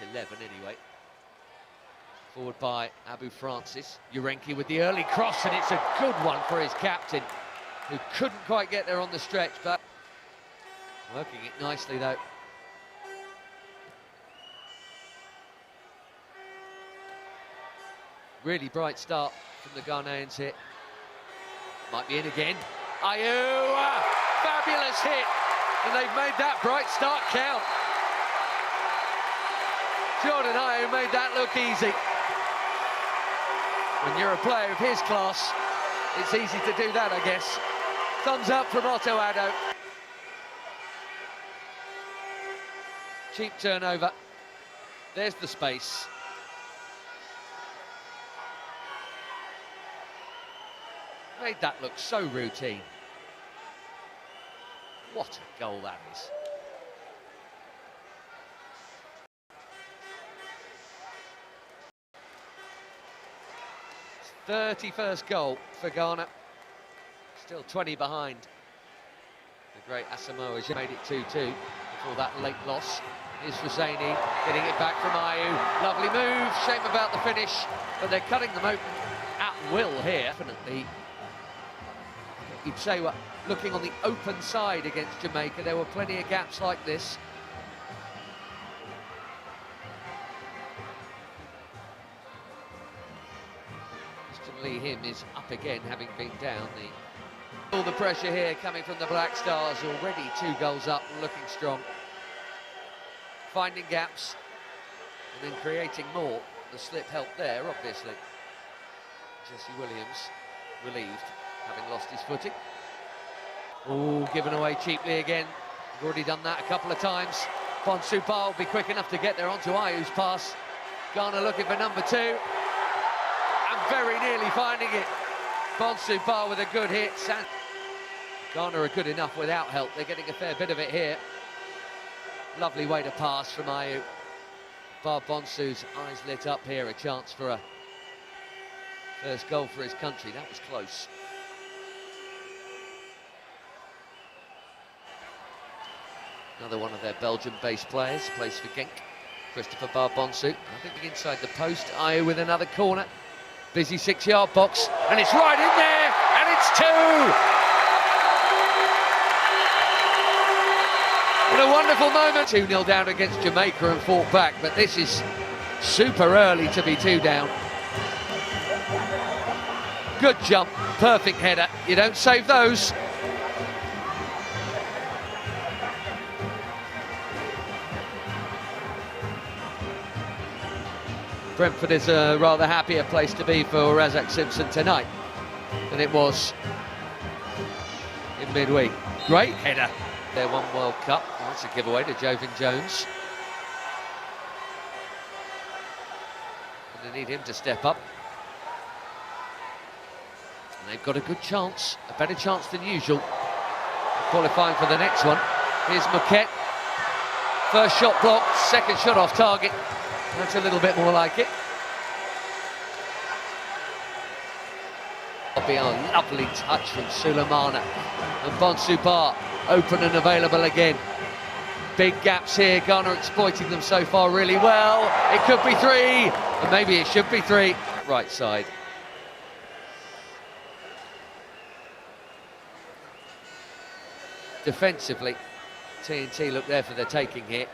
-11 anyway. Forward by Abu Francis. Urenki with the early cross, and it's a good one for his captain, who couldn't quite get there on the stretch, but working it nicely though. Really bright start from the Ghanaians here. Might be in again. Ayew, fabulous hit, and they've made that bright start count. Jordan Ayew made that look easy. When you're a player of his class, it's easy to do that, I guess. Thumbs up from Otto Addo. Cheap turnover. There's the space. Made that look so routine. What a goal that is. 31st goal for Ghana. Still 20 behind. The great Asamoah has made it 2-2 before that late loss. Here's Husseini getting it back from Ayew. Lovely move, shame about the finish, but they're cutting them open at will here. Definitely, you'd say we're looking on the open side against Jamaica. There were plenty of gaps like this. Lee Him is up again, having been down. All the pressure here coming from the Black Stars, already 2 goals up and looking strong. Finding gaps and then creating more. The slip helped there, obviously. Jesse Williams relieved, having lost his footing. Oh, given away cheaply again. We've already done that a couple of times. Bonsupa will be quick enough to get there onto Ayew's pass. Ghana looking for number 2. Very nearly finding it. Bonsupa with a good hit. Ghana are good enough without help. They're getting a fair bit of it here. Lovely way to pass from Ayew. Bar Bonsu's eyes lit up here. A chance for a first goal for his country. That was close. Another one of their Belgian-based players. Plays for Genk. Christopher Bar Bonsu. I think inside the post. Ayew with another corner. Busy 6-yard box, and it's right in there, and it's 2! In a wonderful moment. 2-0 down against Jamaica and fought back, but this is super early to be 2 down. Good jump, perfect header. You don't save those. Brentford is a rather happier place to be for Razak Simpson tonight than it was in midweek. Great header. Their one World Cup. That's a giveaway to Jovin Jones. And they need him to step up. And they've got a good chance, a better chance than usual, qualifying for the next one. Here's Moquette. First shot blocked, second shot off target. That's a little bit more like it. That'll be a lovely touch from Sulemana. And Bonsupa open and available again. Big gaps here, Ghana exploiting them so far really well. It could be 3, and maybe it should be 3. Right side. Defensively, TNT look there for the taking here.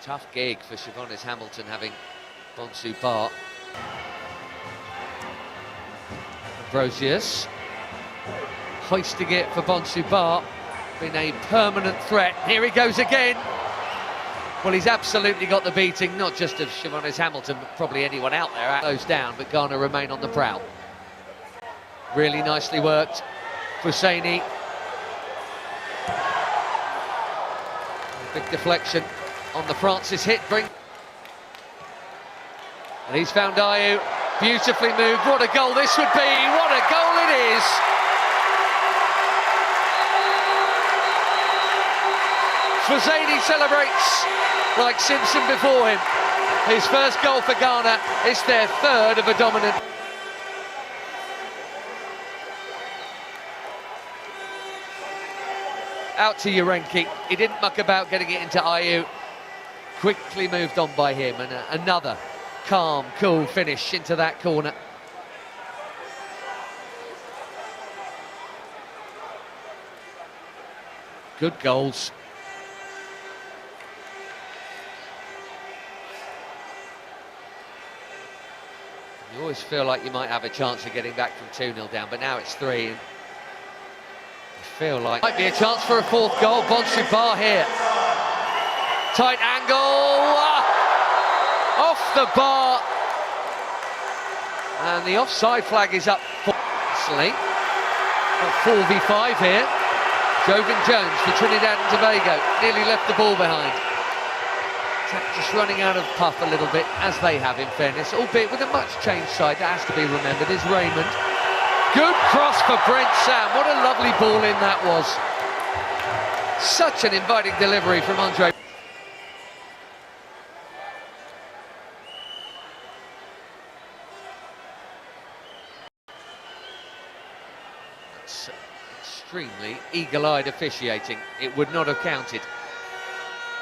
Tough gig for Siobhan Hamilton having Bonsupa. Ambrosius hoisting it for Bonsupa. Been a permanent threat. Here he goes again. Well, he's absolutely got the beating, not just of Siobhan Hamilton, but probably anyone out there. Those down, but Ghana remain on the prowl. Really nicely worked. Husseini. Big deflection on the Francis hit. And he's found Ayew. Beautifully moved. What a goal this would be. What a goal it is. Husseini celebrates like Simpson before him. His first goal for Ghana. It's their 3rd of a dominant. out to Urenki. He didn't muck about getting it into Ayew. Quickly moved on by him, and another calm, cool finish into that corner. Good goals. You always feel like you might have a chance of getting back from 2-0 down, but now it's 3. And you feel like might be a chance for a 4th goal. Bonsu Bar here. Tight angle. Off the bar. And the offside flag is up for Slink. 4v5 here. Jogan Jones for Trinidad and Tobago. Nearly left the ball behind. Just running out of puff a little bit, as they have in fairness, albeit with a much changed side that has to be remembered, is Raymond. Good cross for Brent Sam. What a lovely ball in that was. Such an inviting delivery from Andre. That's extremely eagle-eyed officiating. It would not have counted.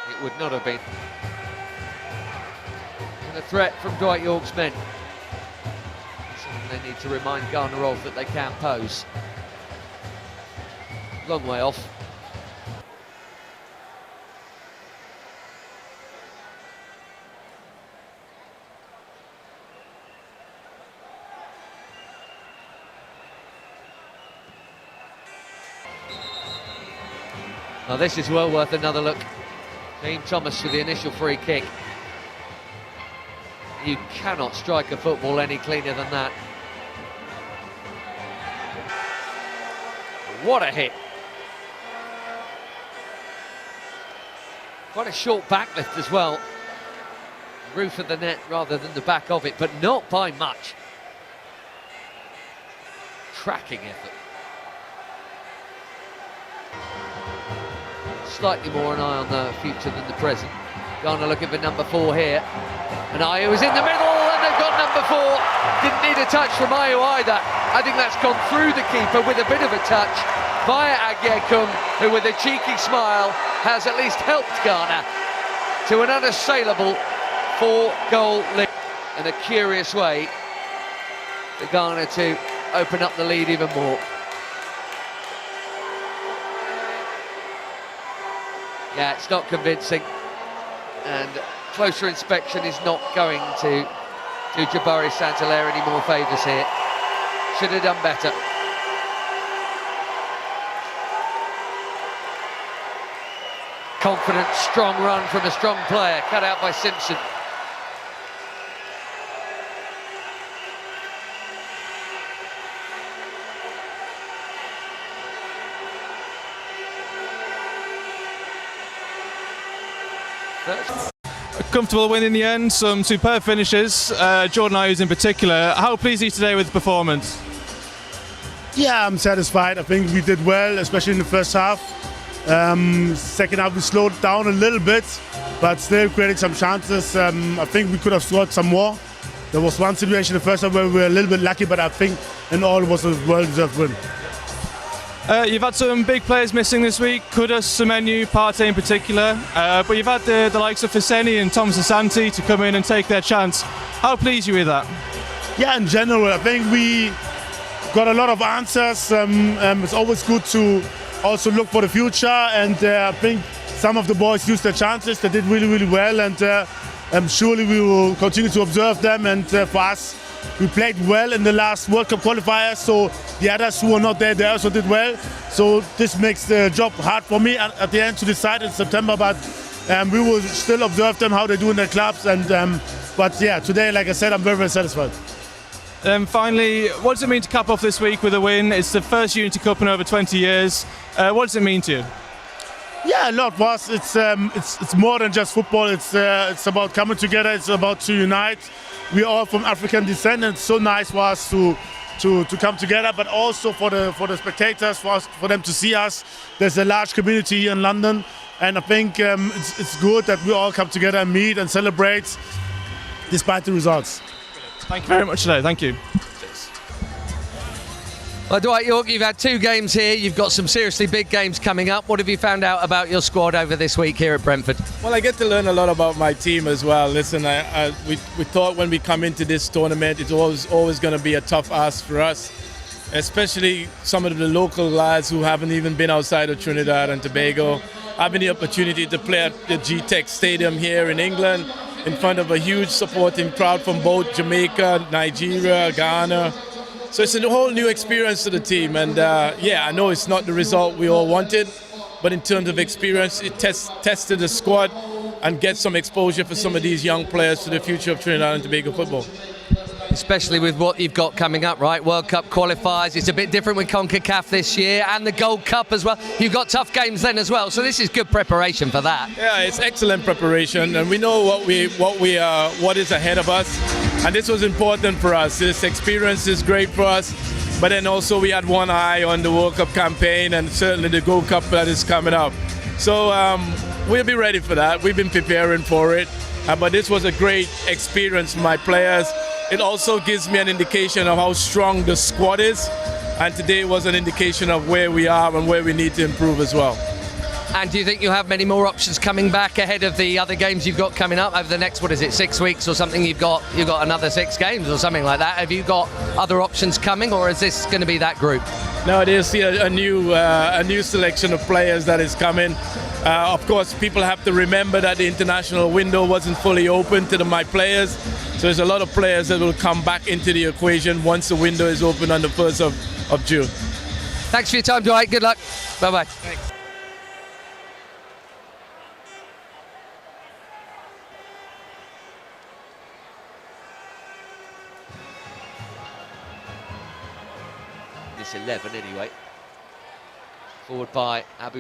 It would not have been. And a threat from Dwight York's men. Something they need to remind Ghana of, that they can't pose. Long way off. Now this is well worth another look. James Thomas with the initial free kick. You cannot strike a football any cleaner than that. What a hit. Quite a short backlift as well. Roof of the net rather than the back of it, but not by much. Cracking effort. Slightly more an eye on the future than the present. Ghana looking for number 4 here. And Ayew was in the middle, and they've got number 4. Didn't need a touch from Ayew either. I think that's gone through the keeper with a bit of a touch via Agyekum, who with a cheeky smile has at least helped Ghana to an unassailable 4-goal lead. In a curious way for Ghana to open up the lead even more. Yeah, it's not convincing, and closer inspection is not going to do Jabari Santalere any more favours here. Should have done better. Confident, strong run from a strong player, cut out by Simpson. A comfortable win in the end, some superb finishes, Jordan Ayew's in particular. How pleased are you today with the performance? Yeah, I'm satisfied. I think we did well, especially in the first half. Second half we slowed down a little bit, but still created some chances. I think we could have scored some more. There was one situation in the first half where we were a little bit lucky, but I think in all it was a well-deserved win. You've had some big players missing this week, Kudus, Semenyo, Partey in particular, but you've had the likes of Faseni and Thomas Asante to come in and take their chance. How pleased are you with that? Yeah, in general, I think we got a lot of answers. It's always good to also look for the future, and I think some of the boys used their chances. They did really, really well, and surely we will continue to observe them. And for us, we played well in the last World Cup qualifiers, so the others who are not there, they also did well. So this makes the job hard for me at the end to decide in September, but we will still observe them, how they do in their clubs. But yeah, today, like I said, I'm very, very satisfied. Finally, what does it mean to cap off this week with a win? It's the first Unity Cup in over 20 years. What does it mean to you? Yeah, a lot for us. It's more than just football. It's about coming together. It's about to unite. We're all from African descent, and it's so nice for us to come together, but also for the spectators, for them to see us. There's a large community here in London, and I think it's good that we all come together and meet and celebrate despite the results. Thank you very much today. Thank you. Well, Dwight York, you've had 2 games here. You've got some seriously big games coming up. What have you found out about your squad over this week here at Brentford? Well, I get to learn a lot about my team as well. Listen, we thought when we come into this tournament, it's always going to be a tough ask for us, especially some of the local lads who haven't even been outside of Trinidad and Tobago. Having the opportunity to play at the G-Tech Stadium here in England in front of a huge supporting crowd from both Jamaica, Nigeria, Ghana. So it's a whole new experience to the team, and yeah, I know it's not the result we all wanted, but in terms of experience, it tested the squad and get some exposure for some of these young players to the future of Trinidad and Tobago football. Especially with what you've got coming up, right? World Cup qualifiers. It's a bit different with CONCACAF this year, and the Gold Cup as well. You've got tough games then as well, so this is good preparation for that. Yeah, it's excellent preparation, and we know what is ahead of us, and this was important for us. This experience is great for us, but then also we had one eye on the World Cup campaign and certainly the Gold Cup that is coming up. So we'll be ready for that. We've been preparing for it, but this was a great experience for my players. It also gives me an indication of how strong the squad is, and today was an indication of where we are and where we need to improve as well. And do you think you'll have many more options coming back ahead of the other games you've got coming up over the next, 6 weeks or something? You've got another 6 games or something like that. Have you got other options coming, or is this going to be that group? No, there's a new selection of players that is coming. Of course, people have to remember that the international window wasn't fully open to my players. So there's a lot of players that will come back into the equation once the window is open on the 1st of June. Thanks for your time, Dwight. Good luck. Bye-bye. Thanks. This 11 anyway. Forward by Abu